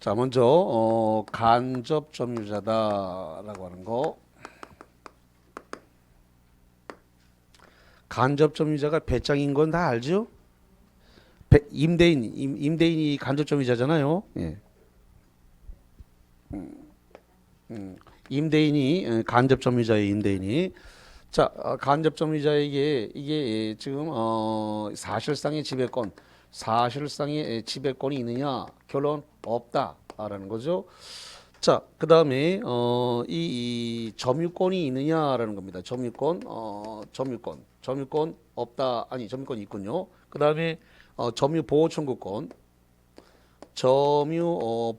자, 먼저 간접 점유자다라고 하는 거. 간접 점유자가 배짱인 건 다 알죠? 임대인이 간접 점유자잖아요. 예. 임대인이 간접 점유자의 임대인이. 자, 간접 점유자에게 이게 지금 사실상의 지배권이 있느냐? 결론 없다라는 거죠. 자, 그 다음에 이 점유권이 있느냐라는 겁니다. 점유권 없다. 아니, 점유권이 있군요. 그 다음에 점유 보호 청구권.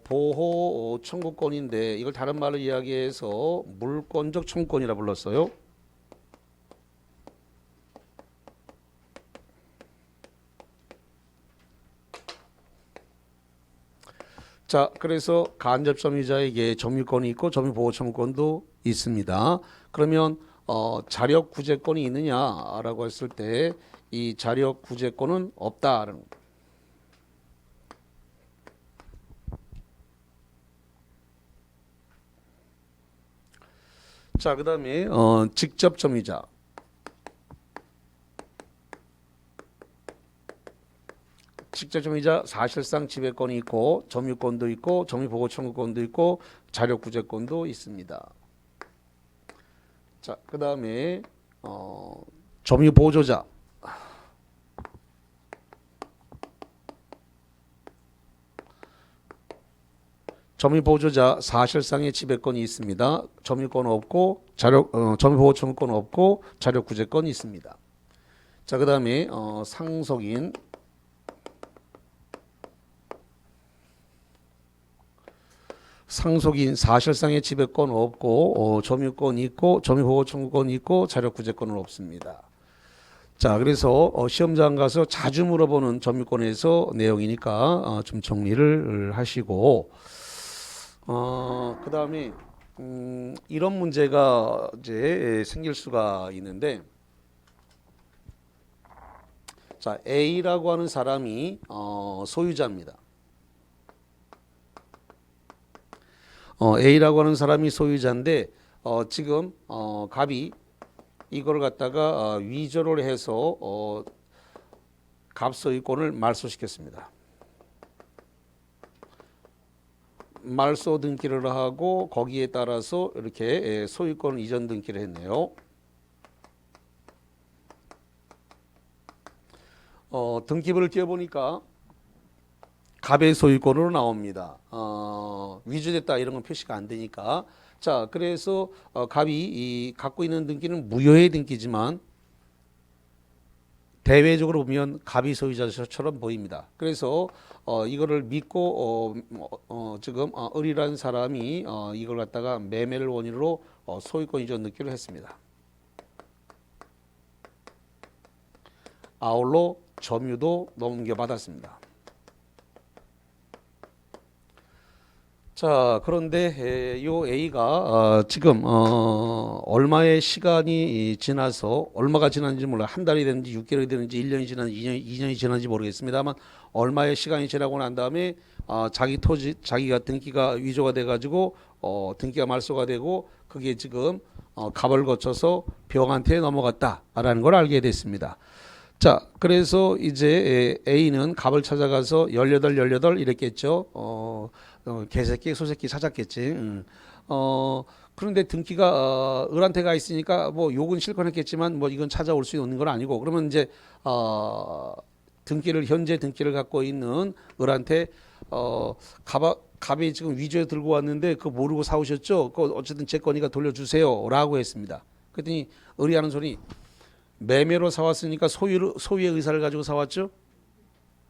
보호 청구권인데 이걸 다른 말로 이야기해서 물권적 청구권이라 불렀어요. 자, 그래서 간접 점유자에게 점유권이 있고 점유 보호 청구권도 있습니다. 그러면 자력 구제권이 있느냐라고 했을 때 이 자력 구제권은 없다라는 겁니다. 자, 그다음에 직접 점유자. 직접 점유자 사실상 지배권이 있고 점유권도 있고 점유 보호 청구권도 있고 자력 구제권도 있습니다. 자, 그다음에 점유 보조자. 점유 보조자 사실상의 지배권이 있습니다. 점유권 없고 점유 보호 청구권 없고 자력 구제권이 있습니다. 자, 그다음에 상속인. 상속인 사실상의 지배권 없고 점유권 있고 점유 보호 청구권 있고 자력 구제권은 없습니다. 자, 그래서 시험장 가서 자주 물어보는 점유권에서 내용이니까 좀 정리를 하시고 그다음에 이런 문제가 이제 생길 수가 있는데, 자, A라고 하는 사람이 소유자입니다. A라고 하는 사람이 소유자인데 지금 갑이 이걸 갖다가 위조를 해서 갑 소유권을 말소시켰습니다. 말소 등기를 하고 거기에 따라서 이렇게 소유권 이전 등기를 했네요. 등기부를 띄워보니까 갑의 소유권으로 나옵니다. 위조됐다 이런 건 표시가 안 되니까. 자, 그래서 갑이 갖고 있는 등기는 무효의 등기지만 대외적으로 보면 갑이 소유자처럼 보입니다. 그래서 이거를 믿고 지금 을이라는 사람이 이걸 갖다가 매매를 원인으로 소유권 이전 등기를 했습니다. 아울러 점유도 넘겨받았습니다. 자, 그런데 요 A가 지금 얼마의 시간이 지나서, 얼마가 지났는지 몰라요. 한 달이 됐는지 6개월이 됐는지 1년이 지났는지 2년이 지났는지 모르겠습니다만 얼마의 시간이 지나고 난 다음에 자기가 등기가 위조가 돼가지고 등기가 말소가 되고 그게 지금 갑을 거쳐서 병한테 넘어갔다라는 걸 알게 됐습니다. 자, 그래서 이제 A는 갑을 찾아가서 18 이랬겠죠. 개새끼 소새끼 찾았겠지. 그런데 등기가 을한테 가 있으니까 뭐 욕은 실컷 했겠지만 뭐 이건 찾아올 수 있는 건 아니고, 그러면 이제 현재 등기를 갖고 있는 을한테 갑이 지금 위조해 들고 왔는데 그거 모르고 사오셨죠? 그거 어쨌든 제 거니까 돌려주세요라고 했습니다. 그랬더니 을이 하는 소리, 매매로 사왔으니까 소유의 의사를 가지고 사왔죠?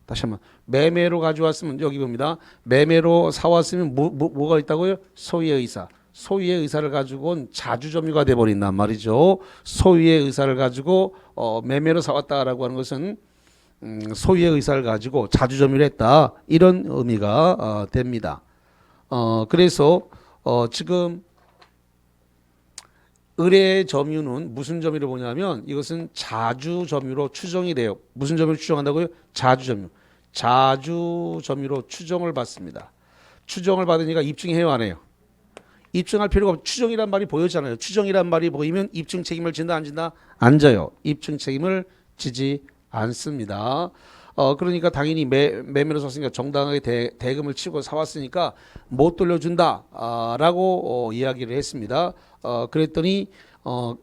다시 한번, 매매로 가져왔으면 여기 봅니다. 매매로 사왔으면 뭐가 있다고요? 소유의 의사. 소유의 의사를 가지고는 자주점유가 돼버린단 말이죠. 소유의 의사를 가지고 매매로 사왔다라고 하는 것은 소유의 의사를 가지고 자주점유를 했다, 이런 의미가 됩니다. 그래서 지금 을의 점유는 무슨 점유를 보냐면 이것은 자주점유로 추정이 돼요. 무슨 점유를 추정한다고요? 자주점유. 자주점유로 추정을 받습니다. 추정을 받으니까 입증해요 안 해요? 입증할 필요가 없. 추정이란 말이 보였잖아요. 추정이란 말이 보이면 입증 책임을 진다 안 진다? 안 져요. 입증 책임을 지지 않습니다. 그러니까 당연히 매매로 샀으니까 정당하게 대금을 치고 사왔으니까 못 돌려준다 라고 이야기를 했습니다. 그랬더니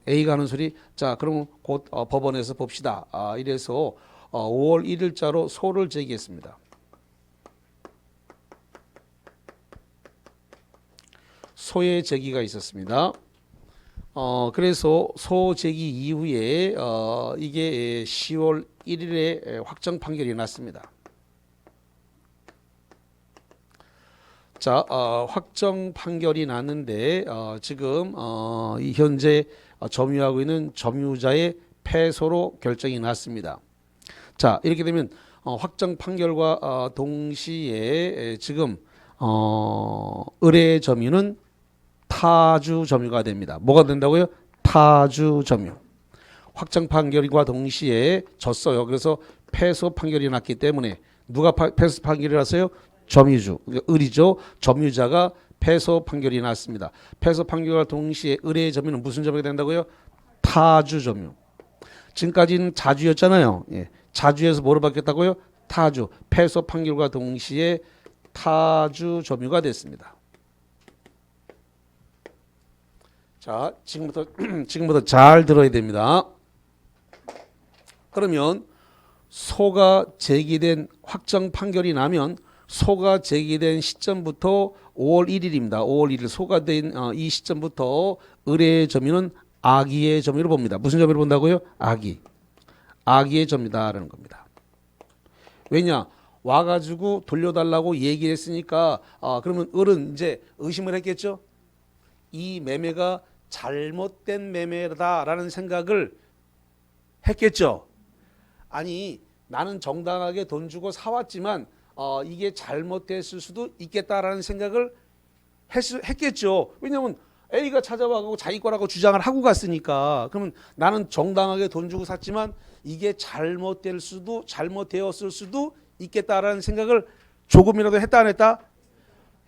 A가 하는 소리, 자 그럼 곧 법원에서 봅시다. 이래서 5월 1일자로 소를 제기했습니다. 소의 제기가 있었습니다. 그래서 소 제기 이후에 이게 10월 1일에 확정 판결이 났습니다. 자, 확정 판결이 났는데 지금 이 현재 점유하고 있는 점유자의 패소로 결정이 났습니다. 자, 이렇게 되면 확정 판결과 동시에 지금 의뢰 점유는 타주 점유가 됩니다. 뭐가 된다고요? 타주 점유. 확정 판결과 동시에 졌어요. 그래서 패소 판결이 났기 때문에 누가 패소 판결이 났어요? 점유주, 그러니까 의리죠. 점유자가 패소 판결이 났습니다. 패소 판결과 동시에 의뢰 점유는 무슨 점유가 된다고요? 타주 점유. 지금까지는 자주였잖아요. 예. 자주에서 뭐로 바뀌었다고요? 타주. 패소 판결과 동시에 타주 점유가 됐습니다. 자, 지금부터 잘 들어야 됩니다. 그러면 소가 제기된 확정 판결이 나면 소가 제기된 시점부터 5월 1일입니다. 5월 1일 소가 된 이 시점부터 의뢰의 점유는 악의의 점유로 봅니다. 무슨 점유로 본다고요? 악의. 악의의 점유다라는 겁니다. 왜냐? 와가지고 돌려달라고 얘기를 했으니까 그러면 을은 이제 의심을 했겠죠? 이 매매가 잘못된 매매다라는 생각을 했겠죠. 아니 나는 정당하게 돈 주고 사왔지만 이게 잘못됐을 수도 있겠다라는 생각을 했겠죠. 왜냐하면 A가 찾아와서 자기 거라고 주장을 하고 갔으니까. 그러면 나는 정당하게 돈 주고 샀지만 이게 잘못되었을 수도 있겠다라는 생각을 조금이라도 했다 안 했다?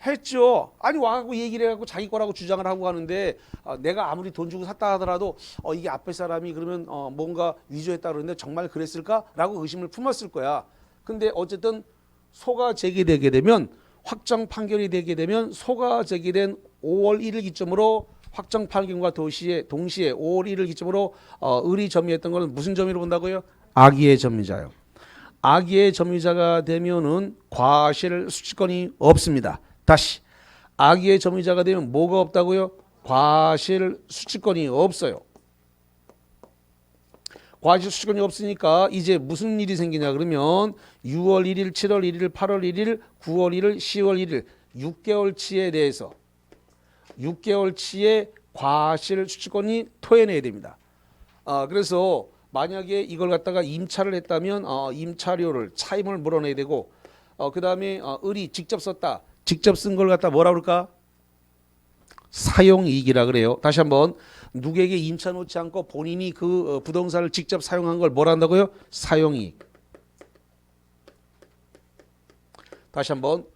했죠. 아니 와갖고 얘기를 해갖고 자기 거라고 주장을 하고 가는데 내가 아무리 돈 주고 샀다 하더라도 이게 앞에 사람이 그러면 뭔가 위조했다 그러는데 정말 그랬을까라고 의심을 품었을 거야. 근데 어쨌든 소가 제기되게 되면 확정 판결이 되게 되면 소가 제기된 5월 1일 기점으로 확정 판결과 동시에 5월 1일 기점으로 을이 점유했던 것은 무슨 점유로 본다고요? 악의의 점유자요. 악의의 점유자가 되면은 과실 수취권이 없습니다. 다시 악의의 점유자가 되면 뭐가 없다고요? 과실 수취권이 없어요. 과실 수취권이 없으니까 이제 무슨 일이 생기냐 그러면 6월 1일, 7월 1일, 8월 1일, 9월 1일, 10월 1일 6개월치에 대해서 6개월치의 과실 수취권이 토해내야 됩니다. 그래서 만약에 이걸 갖다가 임차를 했다면 임차료를 차임을 물어내야 되고 그 다음에 을이 직접 썼다. 직접 쓴 걸 갖다 뭐라 그럴까? 사용이익이라 그래요. 다시 한번 누구에게 임차 놓지 않고 본인이 그 부동산을 직접 사용한 걸 뭐라 한다고요? 사용이익. 다시 한번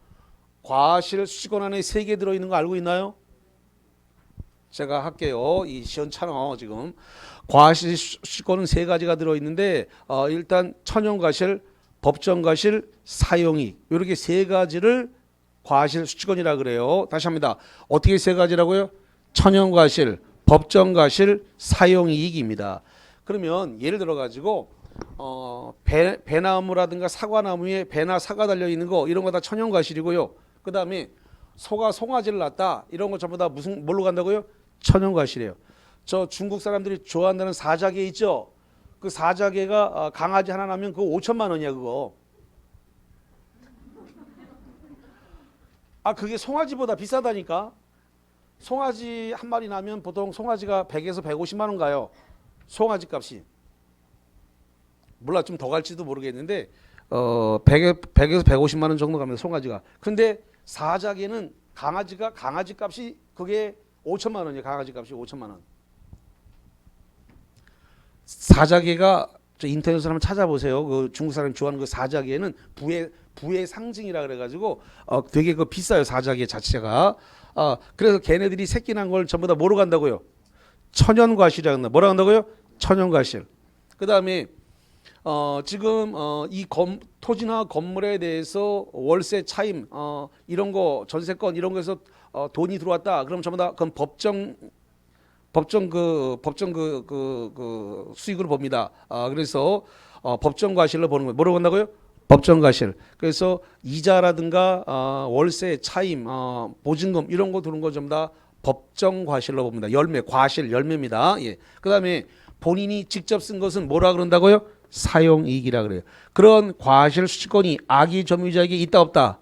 과실 수취권 안에 3개 들어있는 거 알고 있나요? 제가 할게요. 이 시원찮아 지금. 과실 수취권은 3가지가 들어있는데 일단 천연과실, 법정과실, 사용이익 이렇게 3가지를 과실 수취권이라 그래요. 다시 합니다. 어떻게 3가지라고요? 천연과실, 법정과실, 사용이익입니다. 그러면 예를 들어 가지고 배나무라든가 사과나무에 배나 사과 달려 있는 거 이런 거 다 천연과실이고요. 그 다음에 소가 송아지를 낳았다 이런 거 전부 다 무슨 뭘로 간다고요? 천연과실이에요. 저 중국 사람들이 좋아한다는 사자개 있죠? 그 사자개가 강아지 하나 낳으면 그거 5천만 원이야 그거. 그게 송아지보다 비싸다니까. 송아지 한 마리 나면 보통 송아지가 100에서 150만 원 가요. 송아지 값이. 몰라 좀 더 갈지도 모르겠는데 100에서 150만 원 정도 갑니다. 송아지가. 근데 사자개는 강아지 값이 그게 5천만 원이에요. 강아지 값이 5천만 원. 사자개가 저 인터넷을 한번 찾아보세요. 그 중국 사람이 좋아하는 그 사자기에는 부의 상징이라 그래가지고 되게 그 비싸요. 사자기 자체가. 그래서 걔네들이 새끼 난 걸 전부 다 뭐로 간다고요? 천연과실이라고 한다. 뭐라 한다고요? 천연과실. 그 다음에 지금 이 토지나 건물에 대해서 월세 차임 이런 거 전세권 이런 거에서 돈이 들어왔다. 그럼 전부 다 그건 법정 수익으로 봅니다. 그래서 법정 과실로 보는 거예요. 뭐라고 한다고요? 법정 과실. 그래서 이자라든가 월세 차임 보증금 이런 거 들어온 거 전부 다 법정 과실로 봅니다. 과실 열매입니다. 예. 그다음에 본인이 직접 쓴 것은 뭐라 그런다고요? 사용이익이라 그래요. 그런 과실 수취권이 악의 점유자에게 있다 없다?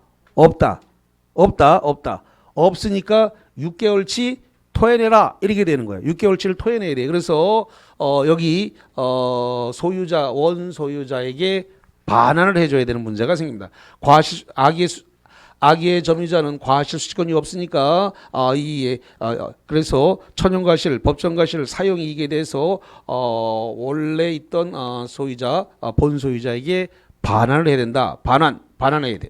없다. 없으니까 6개월치 토해내라 이렇게 되는 거예요. 6개월치를 토해내야 돼요. 그래서 여기 원소유자에게 반환을 해줘야 되는 문제가 생깁니다. 악의 점유자는 과실 수취권이 없으니까 그래서 천연과실, 법정과실 사용이익에 대해서 원래 있던 소유자, 본소유자에게 반환을 해야 된다. 반환해야 돼.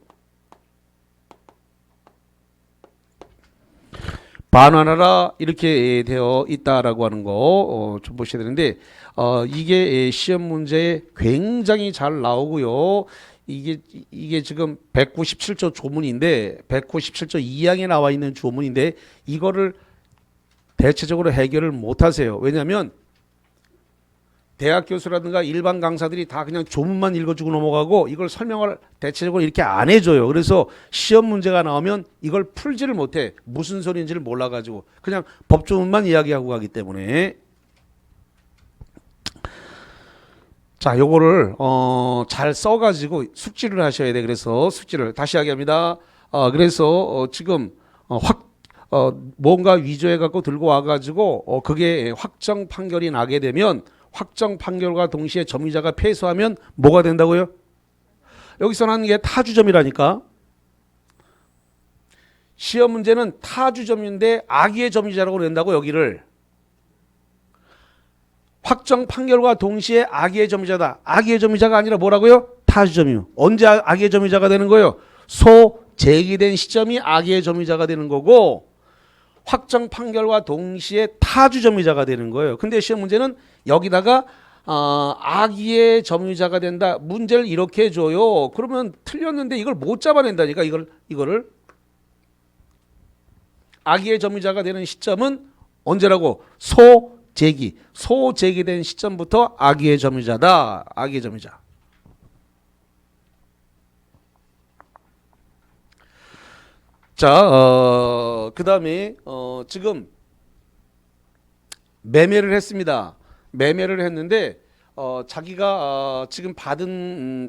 반환하라 이렇게 되어 있다라고 하는 거 좀 보셔야 되는데 이게 시험 문제에 굉장히 잘 나오고요. 이게 지금 197조 조문인데 197조 2항에 나와 있는 조문인데 이거를 대체적으로 해결을 못 하세요. 왜냐하면 대학 교수라든가 일반 강사들이 다 그냥 조문만 읽어주고 넘어가고 이걸 설명을 대체적으로 이렇게 안 해줘요. 그래서 시험 문제가 나오면 이걸 풀지를 못해. 무슨 소리인지를 몰라가지고 그냥 법조문만 이야기하고 가기 때문에 자, 요거를 잘 써가지고 숙지를 하셔야 돼. 그래서 숙지를 다시 이야기합니다. 그래서 지금 뭔가 위조해 갖고 들고 와가지고 그게 확정 판결이 나게 되면 확정 판결과 동시에 점유자가 패소하면 뭐가 된다고요? 여기서 나는 게 타주점이라니까. 시험 문제는 타주점인데 악의의 점유자라고 낸다고 여기를. 확정 판결과 동시에 악의의 점유자다. 악의의 점유자가 아니라 뭐라고요? 타주점이요. 언제 악의의 점유자가 되는 거예요? 제기된 시점이 악의의 점유자가 되는 거고 확정 판결과 동시에 타주점유자가 되는 거예요. 근데 시험 문제는 여기다가 악의의 점유자가 된다. 문제를 이렇게 해줘요. 그러면 틀렸는데 이걸 못 잡아낸다니까. 이거를 악의의 점유자가 되는 시점은 언제라고? 소제기된 시점부터 악의의 점유자다. 악의의 점유자. 자, 그 다음에 지금 매매를 했습니다. 매매를 했는데 자기가 지금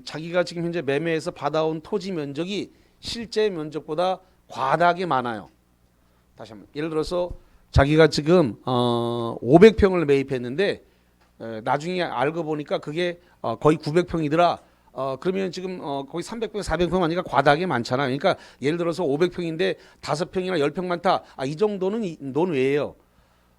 자기가 지금 현재 매매해서 받아온 토지 면적이 실제 면적보다 과다하게 많아요. 다시 한번 예를 들어서 자기가 지금 500평을 매입했는데 나중에 알고 보니까 그게 거의 900평이더라. 그러면 지금 거의 300평, 400평 아니까 과다하게 많잖아. 그러니까 예를 들어서 500평인데 5평이나 10평 많다. 이 정도는 논외예요.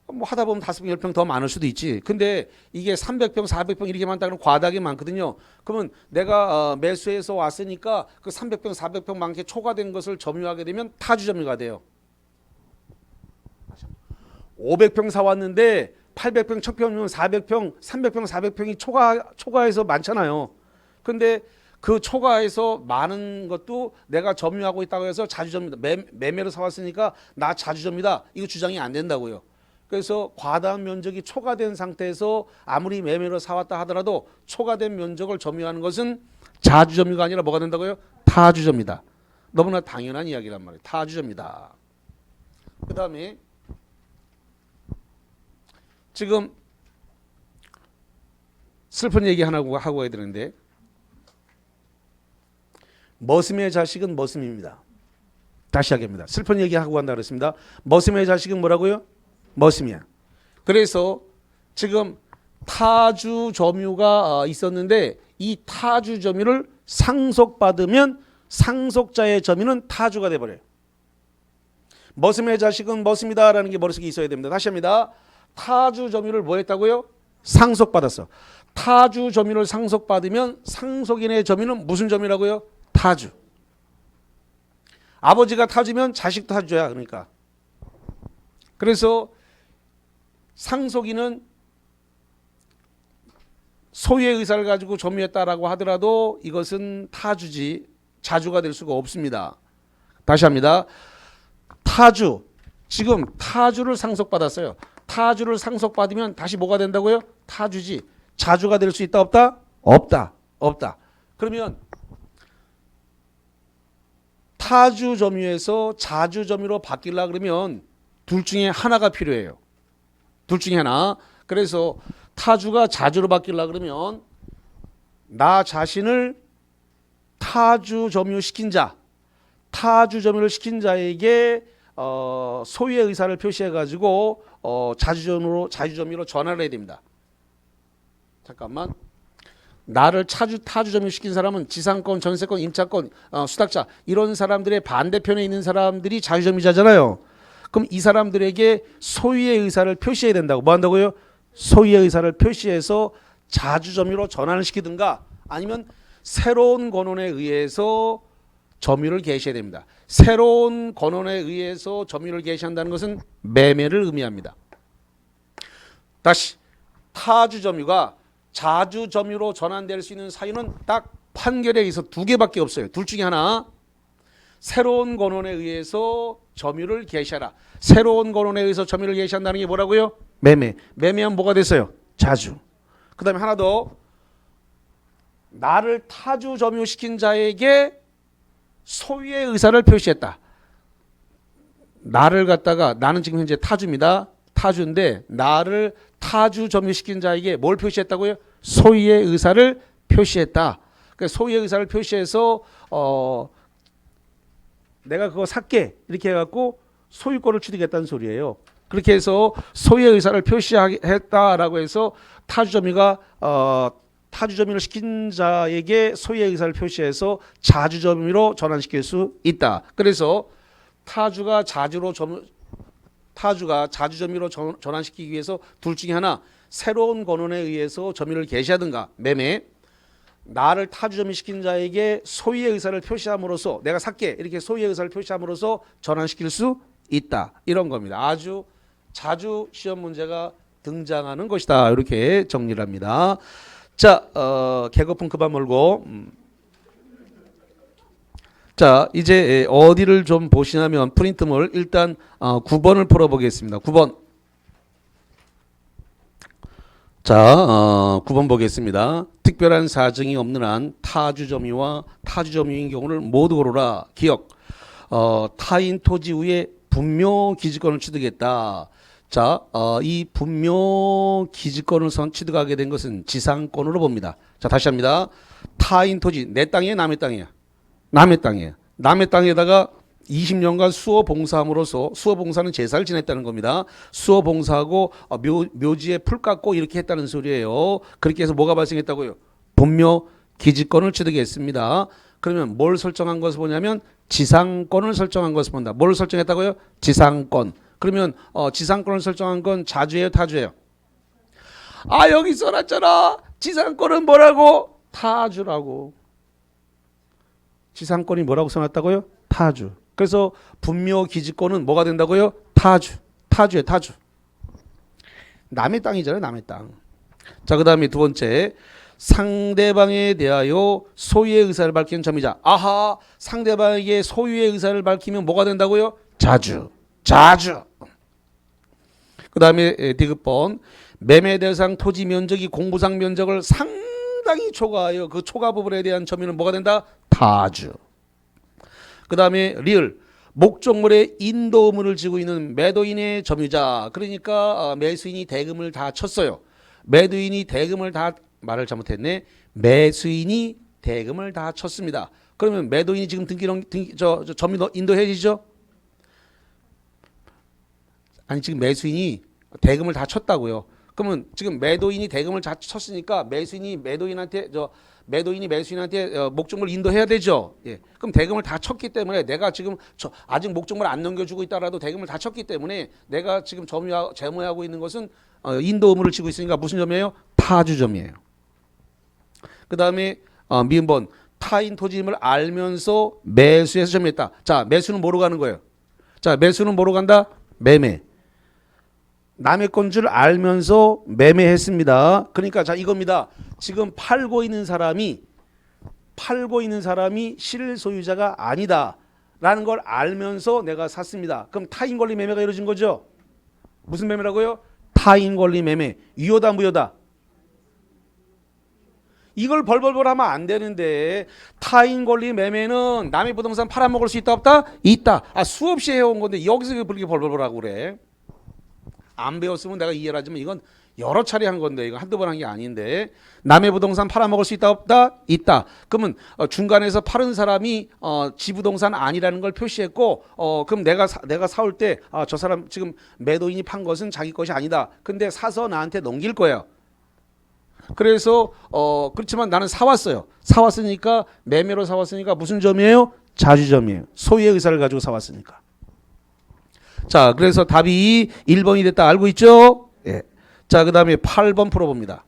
뭐 하다 보면 5평, 10평 더 많을 수도 있지. 근데 이게 300평, 400평 이렇게 많다 그러면 과다하게 많거든요. 그러면 내가 매수해서 왔으니까 그 300평, 400평 많게 초과된 것을 점유하게 되면 타주점유가 돼요. 500평 사왔는데 800평, 1000평, 400평, 300평, 400평이 초과해서 많잖아요. 근데 그 초과해서 많은 것도 내가 점유하고 있다고 해서 자주점이다. 매매로 사왔으니까 나 자주점이다. 이거 주장이 안 된다고요. 그래서 과다한 면적이 초과된 상태에서 아무리 매매로 사왔다 하더라도 초과된 면적을 점유하는 것은 자주점유가 아니라 뭐가 된다고요? 타주점이다. 너무나 당연한 이야기란 말이에요. 타주점이다. 그 다음에 지금 슬픈 얘기 하나 하고 가야 되는데 머슴의 자식은 머슴입니다. 다시 하겠습니다. 슬픈 얘기 하고 간다 그랬습니다. 머슴의 자식은 뭐라고요? 머슴이야. 그래서 지금 타주 점유가 있었는데 이 타주 점유를 상속받으면 상속자의 점유는 타주가 돼버려요. 머슴의 자식은 머슴이다라는 게 머릿속에 있어야 됩니다. 다시 합니다. 타주 점유를 뭐 했다고요? 상속받았어. 타주 점유를 상속받으면 상속인의 점유는 무슨 점유라고요? 타주. 아버지가 타주면 자식도 타주야. 그러니까. 그래서 상속인은 소유의 의사를 가지고 점유했다라고 하더라도 이것은 타주지 자주가 될 수가 없습니다. 다시 합니다. 타주. 지금 타주를 상속받았어요. 타주를 상속받으면 다시 뭐가 된다고요? 타주지. 자주가 될 수 있다 없다? 없다. 없다. 그러면 타주 점유에서 자주 점유로 바뀌려 그러면 둘 중에 하나가 필요해요. 둘 중에 하나. 그래서 타주가 자주로 바뀌려 그러면 나 자신을 타주 점유시킨 자, 타주 점유를 시킨 자에게 소유의 의사를 표시해 가지고 자주 점유로 전환을 해야 됩니다. 잠깐만. 나를 타주 점유시킨 사람은 지상권, 전세권, 임차권, 수탁자 이런 사람들의 반대편에 있는 사람들이 자주 점유자잖아요. 그럼 이 사람들에게 소유의 의사를 표시해야 된다고. 뭐 한다고요? 소유의 의사를 표시해서 자주 점유로 전환을 시키든가 아니면 새로운 권원에 의해서 점유를 개시해야 됩니다. 새로운 권원에 의해서 점유를 개시한다는 것은 매매를 의미합니다. 다시 타주 점유가 자주 점유로 전환될 수 있는 사유는 딱 판결에 의해서 두 개밖에 없어요. 둘 중에 하나. 새로운 권원에 의해서 점유를 개시하라. 새로운 권원에 의해서 점유를 개시한다는 게 뭐라고요? 매매. 매매하면 뭐가 됐어요? 자주. 그 다음에 하나 더. 나를 타주 점유시킨 자에게 소유의 의사를 표시했다. 나를 갖다가 나는 지금 현재 타주입니다. 타주인데 나를 타주 점유시킨 자에게 뭘 표시했다고요? 소유의 의사를 표시했다. 그러니까 소유의 의사를 표시해서 내가 그거 살게 이렇게 해갖고 소유권을 취득했다는 소리예요. 그렇게 해서 소유의 의사를 표시했다라고 해서 타주 점유를 시킨 자에게 소유의 의사를 표시해서 자주 점유로 전환시킬 수 있다. 그래서 타주가 자주 점유로 전환시키기 위해서 둘 중에 하나 새로운 권원에 의해서 점유를 개시하든가 매매 나를 타주 점유시킨 자에게 소유의 의사를 표시함으로써 내가 살게 이렇게 소유의 의사를 표시함으로써 전환시킬 수 있다. 이런 겁니다. 아주 자주 시험 문제가 등장하는 것이다. 이렇게 정리를 합니다. 자, 개거품 그만 몰고 자, 이제 어디를 좀 보시냐면 프린트물 일단 9번을 풀어보겠습니다. 9번. 자, 9번 보겠습니다. 특별한 사정이 없는 한 타주 점유와 타주 점유인 경우를 모두 고르라. 기억. 타인 토지 위에 분묘 기지권을 취득했다. 자, 이 분묘 기지권을 취득하게 된 것은 지상권으로 봅니다. 자, 다시 합니다. 타인 토지, 내 땅이에요, 남의 땅이에요? 남의 땅이에요. 남의 땅에다가 20년간 수어 봉사함으로써 수어 봉사는 제사를 지냈다는 겁니다. 수어 봉사하고 묘지에 풀 깎고 이렇게 했다는 소리예요. 그렇게 해서 뭐가 발생했다고요? 분묘 기지권을 취득했습니다. 그러면 뭘 설정한 것을 보냐면 지상권을 설정한 것을 본다. 뭘 설정했다고요? 지상권. 그러면 지상권을 설정한 건 자주예요, 타주예요? 아, 여기 써놨잖아. 지상권은 뭐라고? 타주라고. 지상권이 뭐라고 써놨다고요? 타주. 그래서 분묘 기지권은 뭐가 된다고요? 타주. 타주예요, 타주. 남의 땅이잖아요, 남의 땅. 자, 그 다음에 두 번째. 상대방에 대하여 소유의 의사를 밝히는 점이자. 아하, 상대방에게 소유의 의사를 밝히면 뭐가 된다고요? 자주. 자주. 그 다음에 디귿번. 매매 대상 토지 면적이 공부상 면적을 상당히 초과하여 그 초과 부분에 대한 점유는 뭐가 된다? 타주. 그 다음에 리을. 목적물에 인도 의무를 지고 있는 매도인의 점유자. 그러니까 매수인이 대금을 다 쳤어요. 매도인이 대금을 다 말을 잘못했네. 매수인이 대금을 다 쳤습니다. 그러면 매도인이 지금 점유 인도해야죠? 아니 지금 매수인이 대금을 다 쳤다고요. 그러면 지금 매도인이 대금을 다 쳤으니까 매도인이 매수인한테 목적물 인도해야 되죠. 예. 그럼 대금을 다 쳤기 때문에 내가 지금 아직 목적물 안 넘겨주고 있다라도 대금을 다 쳤기 때문에 내가 지금 제무하고 있는 것은 인도 의무를 지고 있으니까 무슨 점이에요? 타주점이에요. 그 다음에 미음번 타인 토지임을 알면서 매수해서 점유했다. 자, 매수는 뭐로 가는 거예요? 자, 매수는 뭐로 간다? 매매. 남의 건 줄 알면서 매매했습니다. 그러니까 자, 이겁니다. 지금 팔고 있는 사람이 실소유자가 아니다 라는 걸 알면서 내가 샀습니다. 그럼 타인 권리 매매가 이루어진 거죠. 무슨 매매라고요? 타인 권리 매매. 유효다 무효다? 이걸 벌벌벌 하면 안 되는데, 타인 권리 매매는 남의 부동산 팔아먹을 수 있다 없다? 있다. 수없이 해온 건데 여기서 그렇게 벌벌벌 하고 그래. 안 배웠으면 내가 이해를 하지만 이건 여러 차례 한 건데, 이거 한두 번 한 게 아닌데, 남의 부동산 팔아먹을 수 있다 없다? 있다. 그러면 중간에서 파는 사람이 지부동산 아니라는 걸 표시했고, 그럼 내가 사올 때 저 사람 지금 매도인이 판 것은 자기 것이 아니다. 근데 사서 나한테 넘길 거예요. 그래서 그렇지만 나는 사왔어요. 사왔으니까, 매매로 사왔으니까 무슨 점이에요? 자주점이에요. 소유의 의사를 가지고 사왔으니까. 자, 그래서 답이 1번이 됐다. 알고 있죠? 예. 자, 그 다음에 8번 풀어봅니다.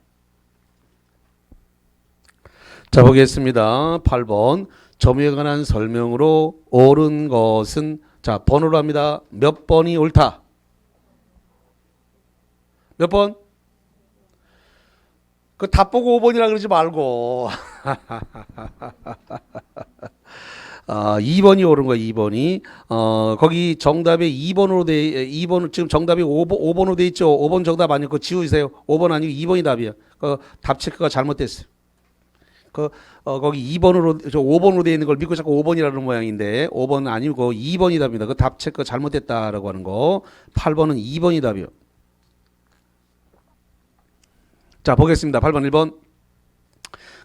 자, 보겠습니다. 8번. 점유에 관한 설명으로 옳은 것은, 자, 번호로 합니다. 몇 번이 옳다? 몇 번? 그 답 보고 5번이라 그러지 말고. 2번이 옳은 거야, 2번이. 거기 정답에 2번, 지금 정답이 5번으로 돼 있죠. 5번 정답 아니고 그거 지우세요. 5번 아니고 2번이 답이야. 답 체크가 잘못됐어요. 거기 2번으로, 5번으로 돼 있는 걸 믿고 자꾸 5번이라는 모양인데, 5번 아니고 2번이 답입니다. 그 답 체크가 잘못됐다라고 하는 거. 8번은 2번이 답이요. 자, 보겠습니다. 8번 1번.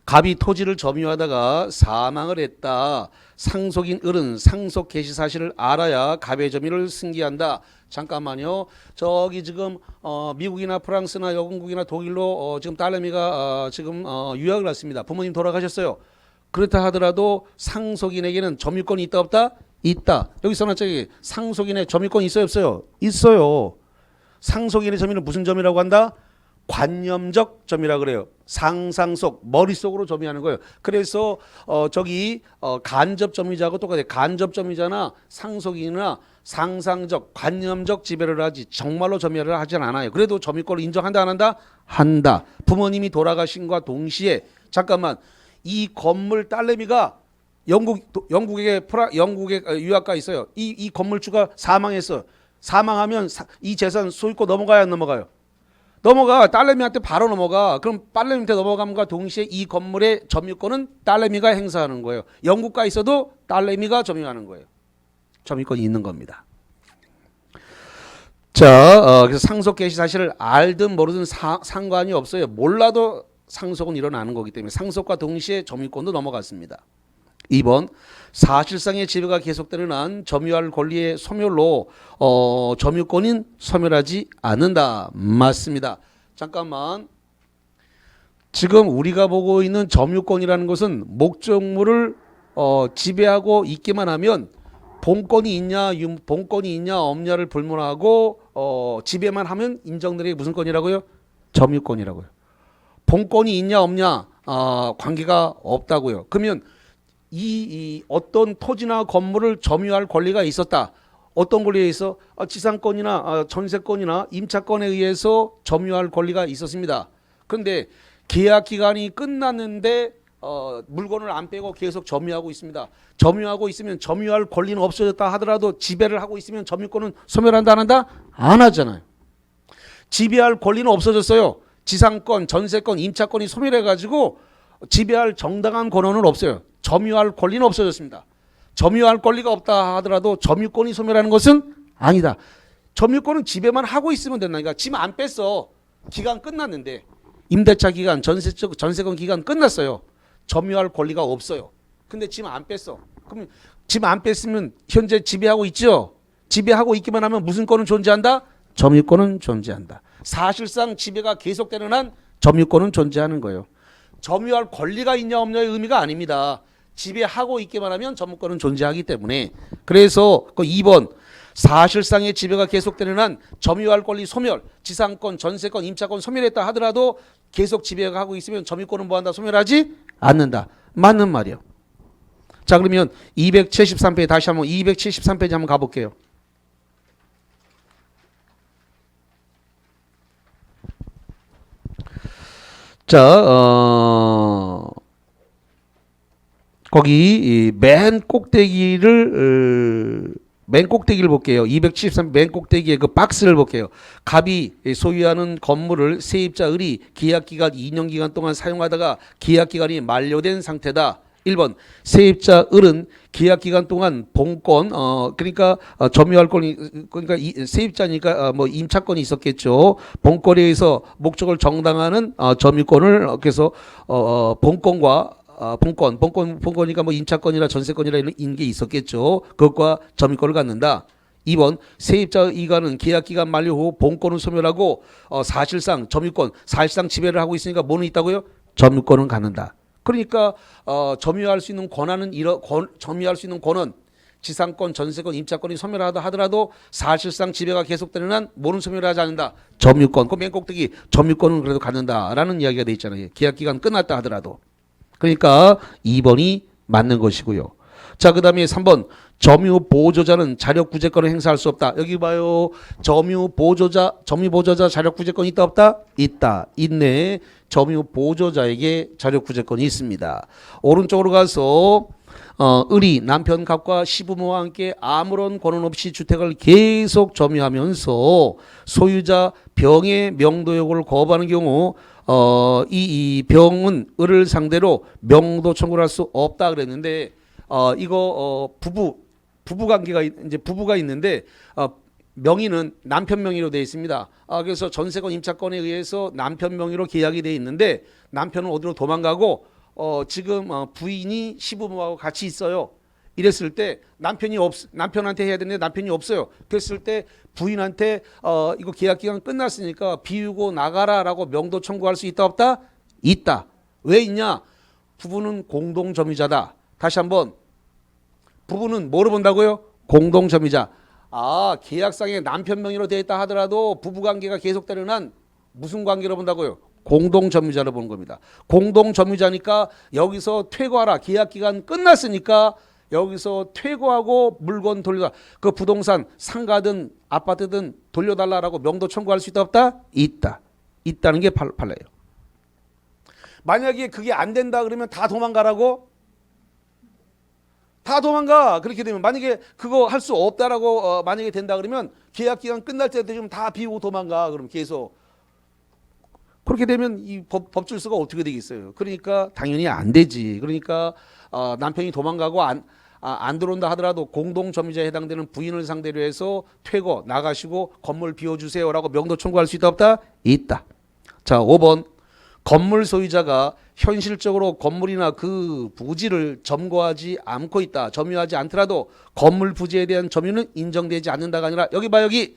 갑이 토지를 점유하다가 사망을 했다. 상속인 을은 상속 개시 사실을 알아야 갑의 점유를 승계한다. 잠깐만요. 저기 지금 미국이나 프랑스나 영국이나 독일로 지금 딸내미가 지금 유학을 왔습니다. 부모님 돌아가셨어요. 그렇다 하더라도 상속인에게는 점유권이 있다 없다? 있다. 여기 써놨죠. 상속인의 점유권이 있어요 없어요? 있어요. 상속인의 점유는 무슨 점이라고 한다? 관념적 점이라 그래요. 상상속, 머릿속으로 점유하는 거예요. 그래서 저기 간접 점유자하고 똑같아요. 간접 점유자나 상속인이나 상상적, 관념적 지배를 하지 정말로 점유를 하진 않아요. 그래도 점유권을 인정한다 안 한다? 한다. 부모님이 돌아가신과 동시에 잠깐만, 이 건물 딸내미가 영국에 유학가 있어요. 이 건물주가 사망했어. 사망하면 이 재산 소유권 넘어가야 안 넘어가요? 넘어가. 딸내미한테 바로 넘어가. 그럼 딸내미한테 넘어감과 동시에 이 건물의 점유권은 딸내미가 행사하는 거예요. 영국가 있어도 딸내미가 점유하는 거예요. 점유권이 있는 겁니다. 자, 그래서 상속 개시 사실을 알든 모르든 상관이 없어요. 몰라도 상속은 일어나는 거기 때문에 상속과 동시에 점유권도 넘어갔습니다. 2번. 사실상의 지배가 계속되는 한 점유할 권리의 소멸로 점유권인 소멸하지 않는다. 맞습니다. 잠깐만. 지금 우리가 보고 있는 점유권이라는 것은 목적물을 지배하고 있기만 하면 본권이 있냐 없냐를 불문하고 지배만 하면 인정되는 게 무슨 권이라고요? 점유권이라고요. 본권이 있냐 없냐 관계가 없다고요. 그러면 이 어떤 토지나 건물을 점유할 권리가 있었다. 어떤 권리에 있어? 지상권이나 전세권이나 임차권에 의해서 점유할 권리가 있었습니다. 그런데 계약 기간이 끝났는데 물건을 안 빼고 계속 점유하고 있습니다. 점유하고 있으면 점유할 권리는 없어졌다 하더라도 지배를 하고 있으면 점유권은 소멸한다 안 한다? 안 하잖아요. 지배할 권리는 없어졌어요. 지상권, 전세권, 임차권이 소멸해가지고 지배할 정당한 권한은 없어요. 점유할 권리는 없어졌습니다. 점유할 권리가 없다 하더라도 점유권이 소멸하는 것은 아니다. 점유권은 지배만 하고 있으면 된다니까. 짐 안 뺐어. 기간 끝났는데. 임대차 기간, 전세권 기간 끝났어요. 점유할 권리가 없어요. 근데 짐 안 뺐어. 그럼 짐 안 뺐으면 현재 지배하고 있죠. 지배하고 있기만 하면 무슨 권은 존재한다? 점유권은 존재한다. 사실상 지배가 계속되는 한 점유권은 존재하는 거예요. 점유할 권리가 있냐 없냐의 의미가 아닙니다. 지배하고 있기만 하면 점유권은 존재하기 때문에. 그래서 그 2번 사실상의 지배가 계속되는 한 점유할 권리 소멸, 지상권, 전세권, 임차권 소멸했다 하더라도 계속 지배가 하고 있으면 점유권은 뭐한다? 소멸하지 않는다. 맞는 말이요. 자, 그러면 273페이지 다시 한번 273페이지 한번 가볼게요. 자, 거기 맨 꼭대기를 볼게요. 273 맨 꼭대기에 그 박스를 볼게요. 갑이 소유하는 건물을 세입자 을이 계약기간 2년 기간 동안 사용하다가 계약기간이 만료된 상태다. 1번 세입자 을은 계약기간 동안 본권 그러니까 점유할 권이 그러니까 세입자니까 뭐 임차권이 있었겠죠. 본권에 의해서 목적을 정당화하는 점유권을 그래서 본권과 본권이니까 뭐 임차권이나 전세권이나 이런 게 있었겠죠. 그것과 점유권을 갖는다. 2번 세입자 이가는 계약기간 만료 후 본권을 소멸하고 사실상 지배를 하고 있으니까 뭐는 있다고요? 점유권은 갖는다. 그러니까 점유할 수 있는 권한은 점유할 수 있는 권은 지상권, 전세권, 임차권이 소멸하다 하더라도 사실상 지배가 계속되는 한 뭐는 소멸하지 않는다. 점유권. 그 맨 꼭대기 점유권은 그래도 갖는다라는 이야기가 돼 있잖아요. 계약기간 끝났다 하더라도. 그러니까 2번이 맞는 것이고요. 자, 그 다음에 3번 점유 보조자는 자력 구제권을 행사할 수 없다. 여기 봐요. 점유 보조자 자력 구제권이 있다 없다? 있다. 있네. 점유 보조자에게 자력 구제권이 있습니다. 오른쪽으로 가서 을이 남편 갑과 시부모와 함께 아무런 권한 없이 주택을 계속 점유하면서 소유자 병의 명도 요구를 거부하는 경우 이 병은 을을 상대로 명도 청구를 할 수 없다 그랬는데 이거 부부 관계가 이제 부부가 있는데 명의는 남편 명의로 되어 있습니다. 그래서 전세권 임차권에 의해서 남편 명의로 계약이 되어 있는데 남편은 어디로 도망가고 지금 부인이 시부모하고 같이 있어요. 이랬을 때 남편한테 해야 되는데 남편이 없어요. 그랬을 때 부인한테 이거 계약 기간 끝났으니까 비우고 나가라라고 명도 청구할 수 있다 없다? 있다. 왜 있냐? 부부는 공동 점유자다. 다시 한번 부부는 뭐로 본다고요? 공동 점유자. 계약상에 남편 명의로 되어 있다 하더라도 부부 관계가 계속되는 한 무슨 관계로 본다고요? 공동 점유자로 보는 겁니다. 공동 점유자니까 여기서 퇴거하라. 계약 기간 끝났으니까 여기서 퇴거하고 물건 돌려달라. 그 부동산 상가든 아파트든 돌려달라라고 명도 청구할 수 있다 없다? 있다. 있다는 게 판례예요. 만약에 그게 안 된다 그러면 다 도망가라고? 다 도망가. 그렇게 되면 만약에 그거 할 수 없다라고 만약에 된다 그러면 계약 기간 끝날 때쯤 다 비우고 도망가. 그럼 계속 그렇게 되면 이 법질서가 어떻게 되겠어요? 그러니까 당연히 안 되지. 그러니까 남편이 도망가고 안 들어온다 하더라도 공동 점유자에 해당되는 부인을 상대로 해서 퇴거 나가시고 건물 비워주세요라고 명도 청구할 수 있다 없다? 있다. 자, 5번 건물 소유자가 현실적으로 건물이나 그 부지를 점거하지 않고 있다. 점유하지 않더라도 건물 부지에 대한 점유는 인정되지 않는다가 아니라 여기 봐 여기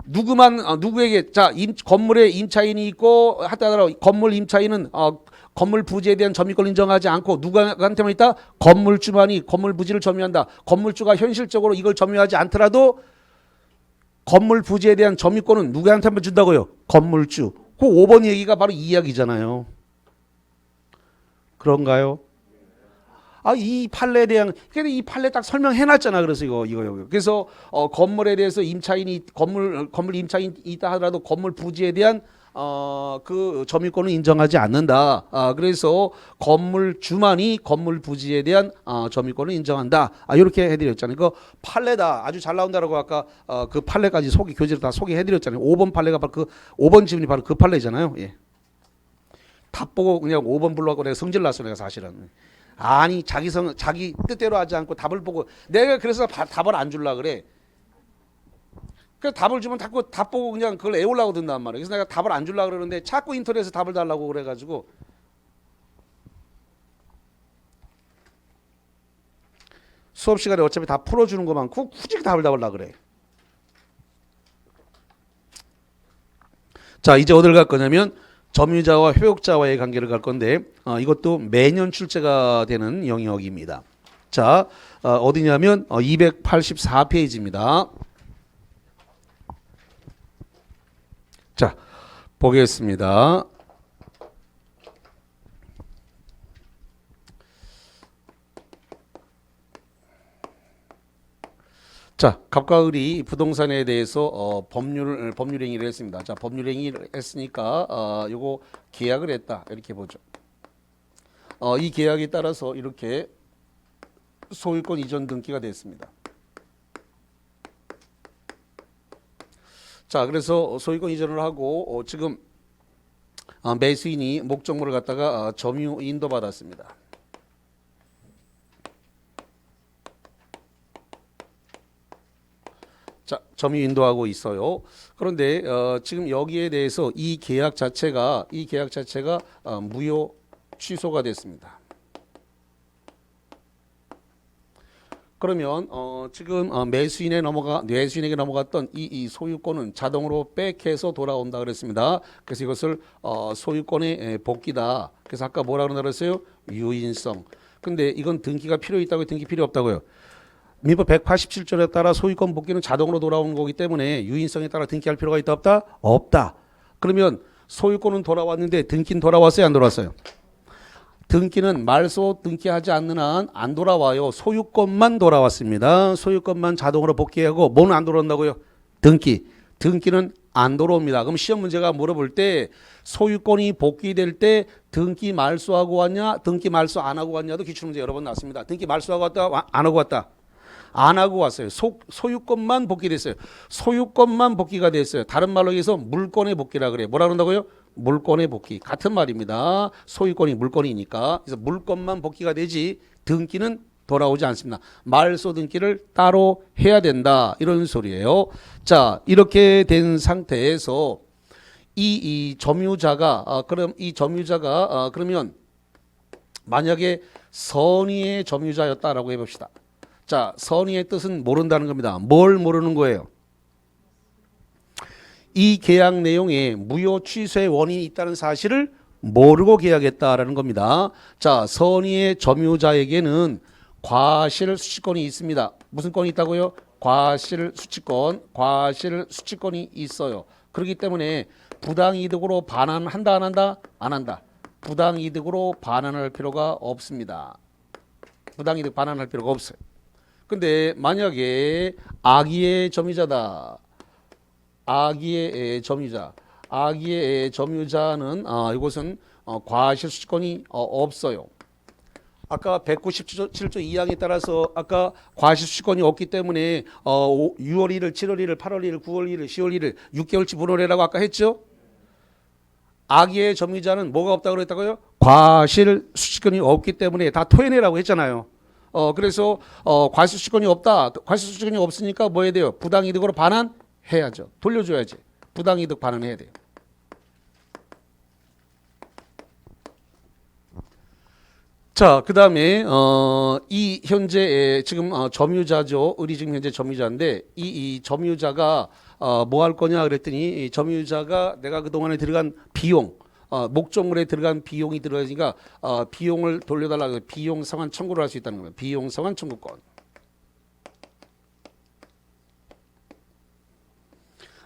누구에게 건물에 임차인이 있고 하더라도 건물 임차인은 건물 부지에 대한 점유권을 인정하지 않고 누구한테만 있다? 건물주만이 건물 부지를 점유한다. 건물주가 현실적으로 이걸 점유하지 않더라도 건물 부지에 대한 점유권은 누구한테만 준다고요? 건물주. 그 5번 얘기가 바로 이 이야기잖아요. 그런가요? 이 판례에 대한 이 판례 딱 설명해놨잖아. 그래서 이거. 그래서 건물에 대해서 건물 임차인이 있다 하더라도 건물 부지에 대한 그 점유권을 인정하지 않는다. 그래서 건물주만이 건물 부지에 대한 점유권을 인정한다. 이렇게 해드렸잖아요. 그 판례다. 아주 잘 나온다라고 아까 그 판례까지 교재로 다 소개해드렸잖아요. 5번 판례가 바로 5번 지문이 바로 그 판례잖아요. 예. 답 보고 그냥 5번 불러갖고 내가 성질 났어 내가 사실은. 아니 자기 뜻대로 하지 않고 답을 보고 내가 그래서 답을 안 줄라 그래. 그래서 답을 주면 자꾸 답 보고 그냥 그걸 애우려고 든단 말이야. 그래서 내가 답을 안 줄라 그러는데 자꾸 인터넷에 답을 달라고 그래가지고 수업 시간에 어차피 다 풀어주는 거 많고 굳이 답을 달라 그래. 자, 이제 어딜 갈 거냐면 점유자와 회복자와의 관계를 갈 건데 이것도 매년 출제가 되는 영역입니다. 자, 어디냐면 284페이지입니다. 자, 보겠습니다. 자, 갑과 을이 부동산에 대해서 법률 행위를 했습니다. 자, 법률 행위를 했으니까 요거 계약을 했다 이렇게 보죠. 이 계약에 따라서 이렇게 소유권 이전 등기가 됐습니다. 자, 그래서 소유권 이전을 하고 지금 매수인이 목적물을 갖다가 점유 인도받았습니다. 자, 점유 인도하고 있어요. 그런데 지금 여기에 대해서 이 계약 자체가 무효 취소가 됐습니다. 그러면 지금 매수인에게 넘어갔던 이 소유권은 자동으로 백해서 돌아온다 그랬습니다. 그래서 이것을 소유권의 복귀다. 그래서 아까 뭐라 그랬어요? 유인성. 근데 이건 등기가 필요 있다고요? 등기 필요 없다고요? 민법 187조에 따라 소유권 복귀는 자동으로 돌아오는 거기 때문에 유인성에 따라 등기할 필요가 있다 없다? 없다. 그러면 소유권은 돌아왔는데 등기는 돌아왔어요? 안 돌아왔어요? 등기는 말소 등기하지 않는 한 안 돌아와요. 소유권만 돌아왔습니다. 소유권만 자동으로 복귀하고 뭐는 안 돌아온다고요? 등기는 안 돌아옵니다. 그럼 시험 문제가 물어볼 때 소유권이 복귀될 때 등기 말소하고 왔냐 등기 말소 안 하고 왔냐도 기출문제 여러 번 나왔습니다. 등기 말소하고 왔다 안 하고 왔다? 안 하고 왔어요. 소유권만 복귀됐어요. 소유권만 복귀가 됐어요. 다른 말로 해서 물권의 복귀라 그래요. 뭐라 그런다고요? 물권의 복귀. 같은 말입니다. 소유권이 물권이니까. 그래서 물권만 복귀가 되지 등기는 돌아오지 않습니다. 말소 등기를 따로 해야 된다. 이런 소리예요. 자, 이렇게 된 상태에서 이 점유자가 그러면 만약에 선의의 점유자였다라고 해봅시다. 자, 선의의 뜻은 모른다는 겁니다. 뭘 모르는 거예요? 이 계약 내용에 무효 취소의 원인이 있다는 사실을 모르고 계약했다라는 겁니다. 자, 선의의 점유자에게는 과실 수취권이 있습니다. 무슨 권이 있다고요? 과실 수취권이 있어요. 그렇기 때문에 부당이득으로 반환한다 안 한다? 안 한다. 부당이득으로 반환할 필요가 없습니다. 부당이득 반환할 필요가 없어요. 근데 만약에 악의의 점유자다. 악의의 점유자는 이것은 과실 수취권이 없어요. 아까 197조 2항에 따라서 아까 과실 수취권이 없기 때문에 6월 1일, 7월 1일, 8월 1일, 9월 1일, 10월 1일 6개월치 분할해라고 아까 했죠? 악의의 점유자는 뭐가 없다고 그랬다고요? 과실 수취권이 없기 때문에 다 토해내라고 했잖아요. 그래서 과실 수취권이 없다. 과실 수취권이 없으니까 뭐 해야 돼요? 부당이득으로 반환해야죠. 돌려줘야지. 부당이득 반환해야 돼요. 자, 그 다음에 이 현재 지금 점유자죠. 을이 지금 현재 점유자인데 이 점유자가 뭐 할 거냐 그랬더니 이 점유자가 내가 그동안에 들어간 비용 목적물에 들어간 비용이 들어가니까 비용을 돌려달라고 비용 상환 청구를 할 수 있다는 거예요. 비용 상환 청구권.